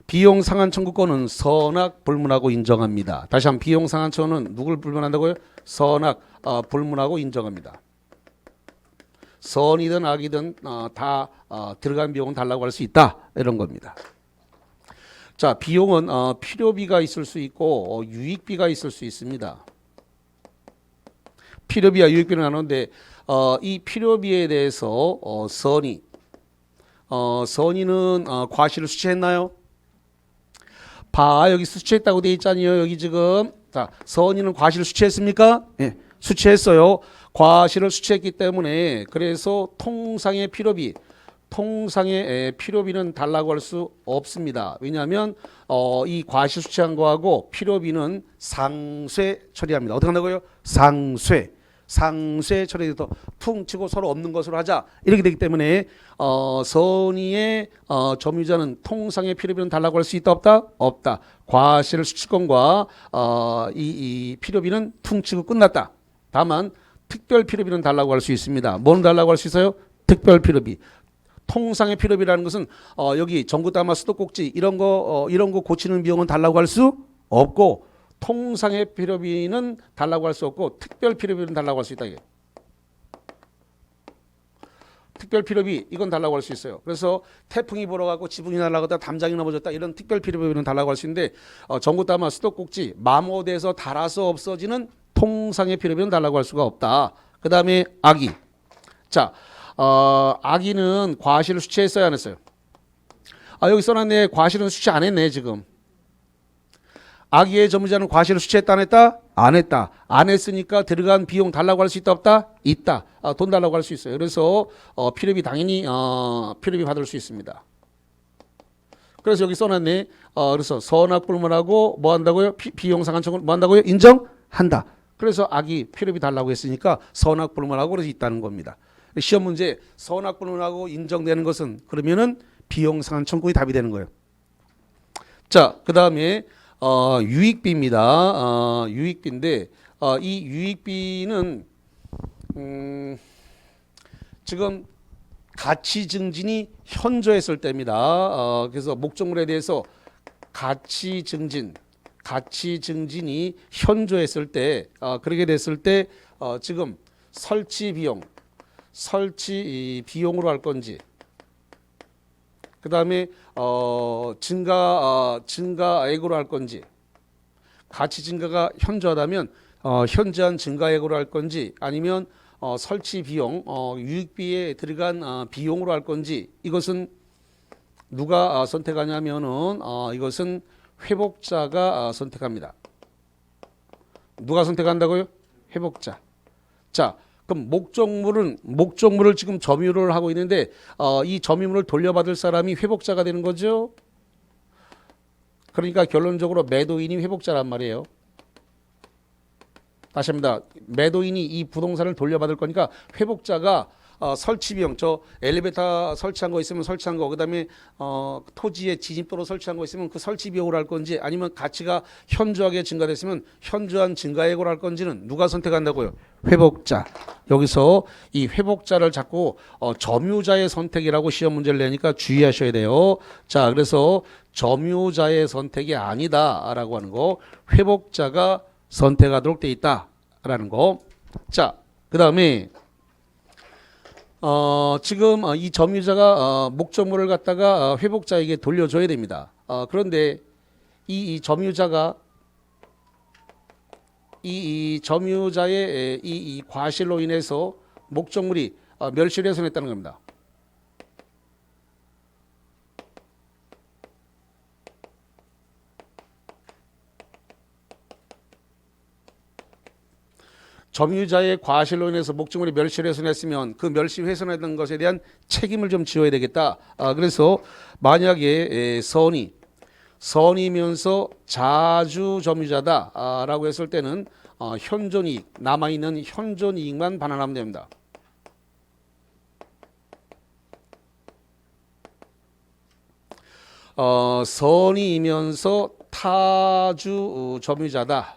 비용 상환 청구권은 선악 불문하고 인정합니다. 다시 한번 비용 상환 청구는 누굴 불문한다고요? 선악 불문하고 인정합니다. 선이든 악이든 다 들어간 비용은 달라고 할 수 있다. 이런 겁니다. 자, 비용은 필요비가 있을 수 있고 유익비가 있을 수 있습니다. 필요비와 유익비는 나누는데 이 필요비에 대해서 선의는 과실을 수취했나요? 여기 수취했다고 돼 있잖아요. 여기 지금 자, 선의는 과실을 수취했습니까? 예, 수취했어요. 과실을 수취했기 때문에 그래서 통상의 필요비는 달라고 할 수 없습니다. 왜냐하면 이 과실 수취한 거하고 필요비는 상쇄 처리합니다. 어떻게 한다고요? 상쇄 처리해서 퉁 치고 서로 없는 것으로 하자. 이렇게 되기 때문에 선의의 점유자는 통상의 필요비는 달라고 할 수 있다 없다? 없다. 과실 수취권과 이 필요비는 퉁치고 끝났다. 다만 특별 필요비는 달라고 할 수 있습니다. 뭐는 달라고 할 수 있어요? 특별 필요비. 통상의 필요비라는 것은 여기 전구담화 수도꼭지 이런 거 고치는 비용은 달라고 할 수 없고 통상의 필요비는 달라고 할 수 없고 특별 필요비는 달라고 할 수 있다. 이게. 특별 필요비 이건 달라고 할 수 있어요. 그래서 태풍이 불어가고 지붕이 날아가다 담장이 넘어졌다 이런 특별 필요비는 달라고 할 수 있는데 전구담화 수도꼭지 마모돼서 닳아서 없어지는 통상의 필요비는 달라고 할 수가 없다. 그 다음에 악의. 자, 악의는 과실을 수취했어요, 안 했어요? 여기 써놨네. 과실은 수취 안 했네 지금. 악의의 점유자는 과실을 수취했다 안 했다? 안 했다. 안 했으니까 들어간 비용 달라고 할 수 있다 없다? 있다. 돈 달라고 할 수 있어요. 그래서 필요비 당연히 필요비 받을 수 있습니다. 그래서 여기 써놨네. 그래서 선악불문하고 뭐 한다고요? 비용 상한 청구를 뭐 한다고요? 인정한다. 그래서 악의 필요비 달라고 했으니까 선악불문하고 그래서 있다는 겁니다. 시험 문제 선악불문하고 인정되는 것은 그러면은 비용 상한 청구의 답이 되는 거예요. 자, 그 다음에 유익비입니다. 유익비인데 이 유익비는 지금 가치 증진이 현저했을 때입니다. 그래서 목적물에 대해서 가치 증진이 현저했을 때 그렇게 됐을 때 지금 설치 비용으로 할 건지 그 다음에 증가액으로 할 건지 가치 증가가 현저하다면 현저한 증가액으로 할 건지 아니면 설치 비용 유익비에 들어간 비용으로 할 건지 이것은 누가 선택하냐면은 이것은 회복자가 선택합니다. 누가 선택한다고요? 회복자. 자, 그럼 목적물을 지금 점유를 하고 있는데 이 점유물을 돌려받을 사람이 회복자가 되는 거죠. 그러니까 결론적으로 매도인이 회복자란 말이에요. 다시 합니다. 매도인이 이 부동산을 돌려받을 거니까 회복자가 설치 비용, 저 엘리베이터 설치한 거 있으면 설치한 거, 그다음에 토지에 진입도로 설치한 거 있으면 그 설치 비용으로 할 건지 아니면 가치가 현저하게 증가됐으면 현저한 증가액으로 할 건지는 누가 선택한다고요? 회복자. 여기서 이 회복자를 자꾸 점유자의 선택이라고 시험 문제를 내니까 주의하셔야 돼요. 자, 그래서 점유자의 선택이 아니다라고 하는 거, 회복자가 선택하도록 돼 있다라는 거. 자, 그 다음에 지금 이 점유자가 목적물을 갖다가 회복자에게 돌려줘야 됩니다. 그런데 이 점유자가 이 점유자의 이 과실로 인해서 목적물이 멸실훼손했다는 겁니다. 점유자의 과실로 인해서 목적물이 멸실훼손했으면 그 멸실훼손했던 것에 대한 책임을 좀 지어야 되겠다. 그래서 만약에 선이면서 자주 점유자다라고 했을 때는 현존이익, 남아있는 현존이익만 반환하면 됩니다. 선이면서 타주 점유자다.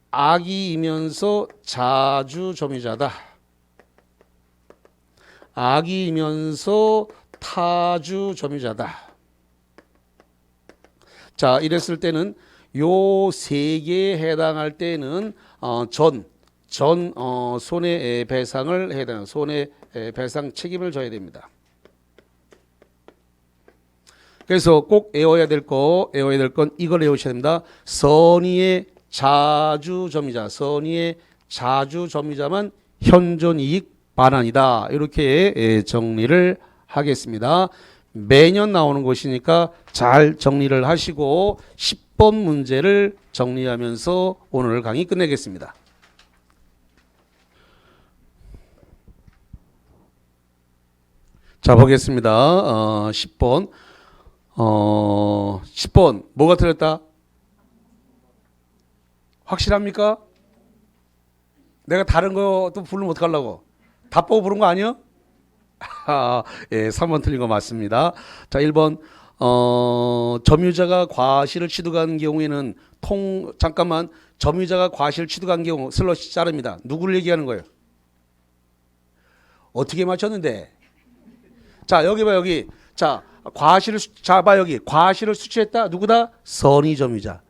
악이면서 자주 점유자다. 악이면서 타주 점유자다. 자, 이랬을 때는 요 세 개에 해당할 때는 손해배상을 해당 손해배상 책임을 져야 됩니다. 그래서 꼭 외워야 될 건 이걸 외우셔야 됩니다. 선의의 자주 점유자만 현존이익 반환이다. 이렇게 정리를 하겠습니다. 매년 나오는 것이니까 잘 정리를 하시고 10번 문제를 정리하면서 오늘 강의 끝내겠습니다. 자, 보겠습니다. 10번. 10번 뭐가 틀렸다? 확실합니까? 내가 다른 거 또 부르면 어떡하려고? 다 보고 부른 거 아니야? 예, 3번 틀린 거 맞습니다. 자, 1번 점유자가 과실을 취득한 경우에는 점유자가 과실 취득한 경우 슬러시 자릅니다. 누구를 얘기하는 거예요? 어떻게 맞췄는데? 자, 여기 봐, 여기. 자, 과실을 수취했다. 누구다? 선의 점유자.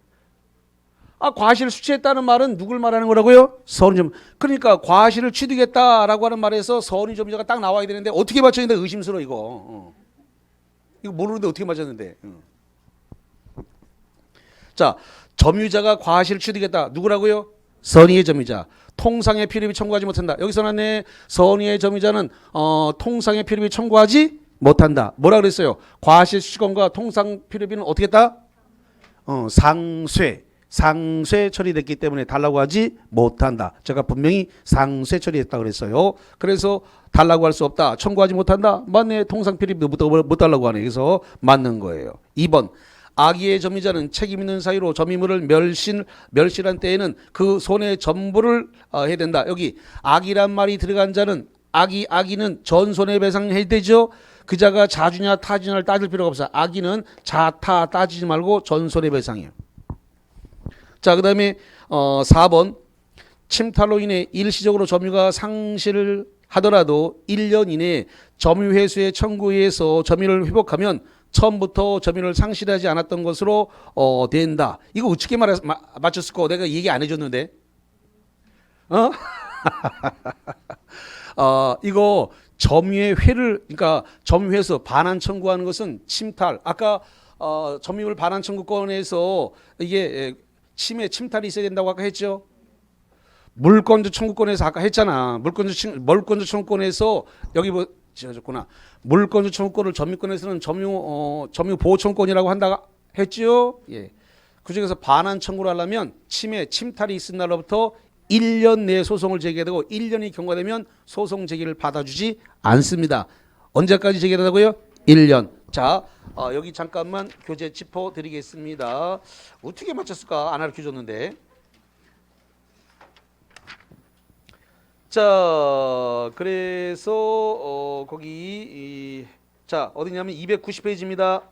과실을 수취했다는 말은 누굴 말하는 거라고요? 선의점. 그러니까 과실을 취득했다라고 하는 말에서 선의점자가 딱 나와야 되는데 어떻게 맞췄는데 의심스러워 이거. 이거 모르는데 어떻게 맞췄는데. 자, 점유자가 과실을 취득했다. 누구라고요? 선의의 점유자. 통상의 필요비 청구하지 못한다. 여기서 나네 선의의 점유자는 통상의 필요비 청구하지 못한다. 뭐라 그랬어요? 과실 수취권과 통상 필요비는 어떻게 했다? 상쇄 처리됐기 때문에 달라고 하지 못한다. 제가 분명히 상쇄 처리했다 그랬어요. 그래서 달라고 할 수 없다. 청구하지 못한다. 맞네. 통상 필요비 못 달라고 하네. 그래서 맞는 거예요. 2번. 악의의 점유자는 책임 있는 사유로 점유물을 멸실한 때에는 그 손해 전부를 해야 된다. 여기 악이란 말이 들어간 자는 악의는 전손해배상 해야 되죠. 그 자가 자주냐 타주냐를 따질 필요가 없어. 악의는 자타 따지지 말고 전손해배상이에요. 자, 그 다음에 4번. 침탈로 인해 일시적으로 점유가 상실을 하더라도 1년 이내에 점유회수의 청구에 의해서 점유를 회복하면 처음부터 점유를 상실하지 않았던 것으로 된다. 이거 어떻게 맞췄을 거? 내가 얘기 안 해줬는데. 이거 점유의 그러니까 점유회수 반환 청구하는 것은 침탈. 아까 점유물 반환 청구권에서 이게 침탈이 있어야 된다고 아까 했죠. 물권조 청구권에서 아까 했잖아. 물권조 청구권에서 여기 뭐 지어졌구나. 물권조 청구권을 점유권에서는 점유 보호 청구권이라고 한다 했죠. 예. 그 중에서 반환 청구를 하려면 침탈이 있은 날로부터 1년 내에 소송을 제기되고 1년이 경과되면 소송 제기를 받아주지 않습니다. 언제까지 제기된다고요? 1년. 자, 여기 잠깐만 교재 짚어드리겠습니다. 어떻게 맞췄을까? 안 가르쳐줬는데. 자, 그래서 거기 자 어디냐면 290페이지입니다.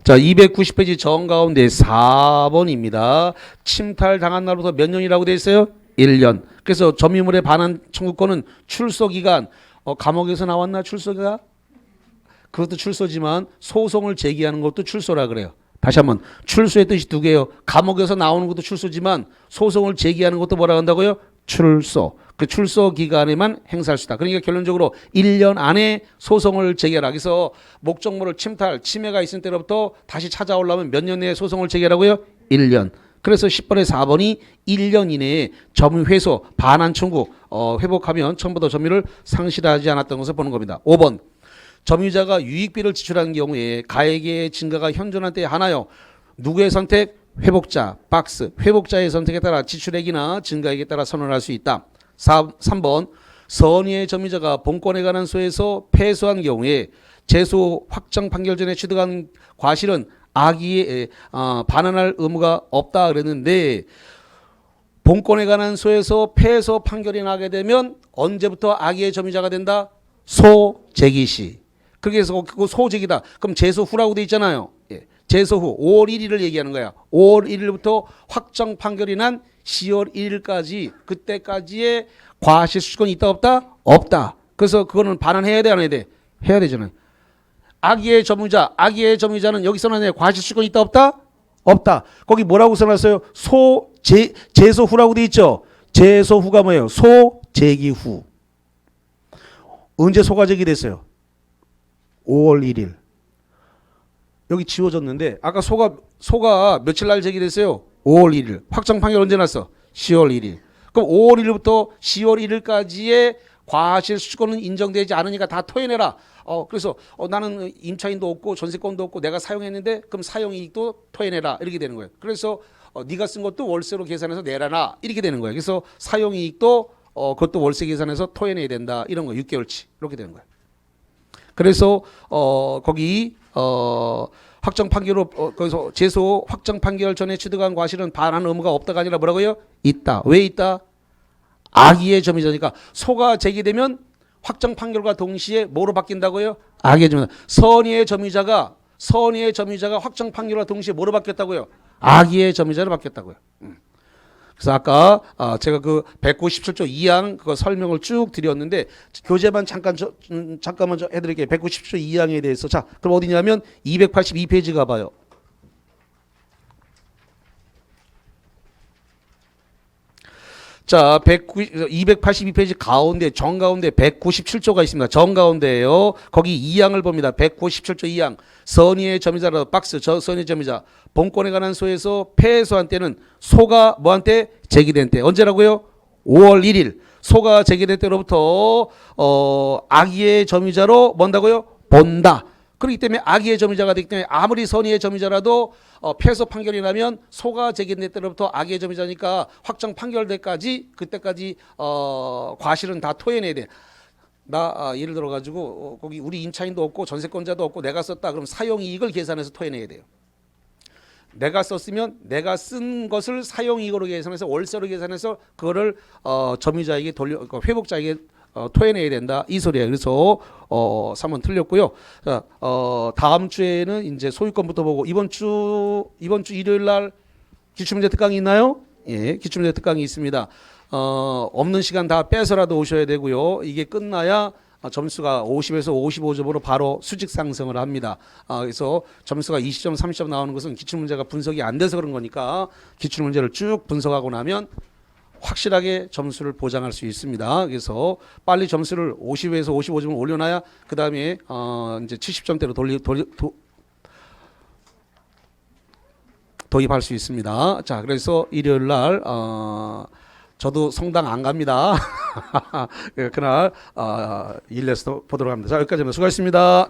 자, 290페이지 정가운데 4번입니다. 침탈 당한 날부터 몇 년이라고 되어 있어요? 1년. 그래서 점유물의 반환 청구권은 출소기간 감옥에서 나왔나 출소가? 그것도 출소지만 소송을 제기하는 것도 출소라 그래요. 다시 한번 출소의 뜻이 두 개예요. 감옥에서 나오는 것도 출소지만 소송을 제기하는 것도 뭐라 한다고요? 출소. 그 출소 기간에만 행사할 수 있다. 그러니까 결론적으로 1년 안에 소송을 제기하라. 그래서 목적물을 침해가 있을 때로부터 다시 찾아오려면 몇 년 내에 소송을 제기하라고요? 1년. 그래서 10번에 4번이 1년 이내에 점유 회수, 반환 청구 회복하면 처음부터 점유를 상실하지 않았던 것을 보는 겁니다. 5번. 점유자가 유익비를 지출한 경우에 가액의 증가가 현존한 때에 하나요. 누구의 선택? 회복자, 박스. 회복자의 선택에 따라 지출액이나 증가액에 따라 선언할 수 있다. 3번. 선의의 점유자가 본권에 관한 소에서 패소한 경우에 제소 확정 판결 전에 취득한 과실은 악의에 반환할 의무가 없다 그랬는데 본권에 관한 소에서 패소 판결이 나게 되면 언제부터 악의의 점유자가 된다? 소제기 시. 그래서 그거 소제기다. 그럼 제소 후라고 돼 있잖아요. 예. 제소 후 5월 1일을 얘기하는 거야. 5월 1일부터 확정 판결이 난 10월 1일까지 그때까지의 과실 수취권이 있다 없다? 없다. 그래서 그거는 반환해야 돼 안 해야 돼? 해야 되잖아요. 악의의 점유자는 여기 써놨네. 과실 수취권이 있다 없다? 없다. 거기 뭐라고 써놨어요? 제소 후라고 돼 있죠. 제소 후가 뭐예요? 소제기 후. 언제 소가 제기됐어요? 5월 1일. 여기 지워졌는데 아까 소가 며칠 날 제기됐어요? 5월 1일. 확정 판결 언제 났어? 10월 1일. 그럼 5월 1일부터 10월 1일까지의 과실 수취권은 인정되지 않으니까 다 토해내라. 그래서 나는 임차인도 없고 전세권도 없고 내가 사용했는데 그럼 사용이익도 토해내라. 이렇게 되는 거예요. 그래서 네가 쓴 것도 월세로 계산해서 내라나 이렇게 되는 거예요. 그래서 사용이익도 그것도 월세 계산해서 토해내야 된다. 이런 거 6개월치 이렇게 되는 거예요. 그래서 거기 확정 판결로 거기서 제소 확정 판결 전에 취득한 과실은 반환 의무가 없다가 아니라 뭐라고요? 있다. 왜 있다? 악의의 점유자니까 소가 제기되면 확정 판결과 동시에 뭐로 바뀐다고요? 악의의 점유자. 선의의 점유자가 확정 판결과 동시에 뭐로 바뀌었다고요? 악의의 점유자로 바뀌었다고요. 그래서 아까 제가 그 197조 2항 그거 설명을 쭉 드렸는데 교재만 잠깐만 해드릴게요. 197조 2항에 대해서. 자, 그럼 어디냐면 282페이지 가봐요. 자, 282페이지 가운데 정가운데 197조가 있습니다. 정가운데예요. 거기 2항을 봅니다. 197조 2항. 선의의 점유자라도 박스 선의의 점유자. 본권에 관한 소에서 패소한 때는 소가 뭐한테 제기된 때. 언제라고요? 5월 1일. 소가 제기된 때로부터 악의의 점유자로 뭔다고요? 본다. 그렇기 때문에 악의의 점유자가 되기 때문에 아무리 선의의 점유자라도 패소 판결이 나면 소가 제기된 때로부터 악의의 점유자니까 확정 판결 때까지 그때까지 과실은 다 토해내야 돼. 나 예를 들어 가지고 거기 우리 임차인도 없고 전세권자도 없고 내가 썼다 그럼 사용이익을 계산해서 토해내야 돼요. 내가 썼으면 내가 쓴 것을 사용이익으로 계산해서 월세로 계산해서 그거를 점유자에게 회복자에게 토해내야 된다 이 소리예요. 그래서 3번 틀렸고요. 자, 다음 주에는 이제 소유권부터 보고 이번 주 일요일 날 기출문제 특강이 있나요? 예, 기출문제 특강이 있습니다. 없는 시간 다 빼서라도 오셔야 되고요. 이게 끝나야 점수가 50에서 55점으로 바로 수직 상승을 합니다. 그래서 점수가 20점, 30점 나오는 것은 기출문제가 분석이 안 돼서 그런 거니까 기출문제를 쭉 분석하고 나면 확실하게 점수를 보장할 수 있습니다. 그래서 빨리 점수를 50에서 55점을 올려놔야 그 다음에 이제 70점대로 도입할 수 있습니다. 자, 그래서 일요일 날 저도 성당 안 갑니다. 그날 일레서 보도록 합니다. 자, 여기까지입니다. 수고하셨습니다.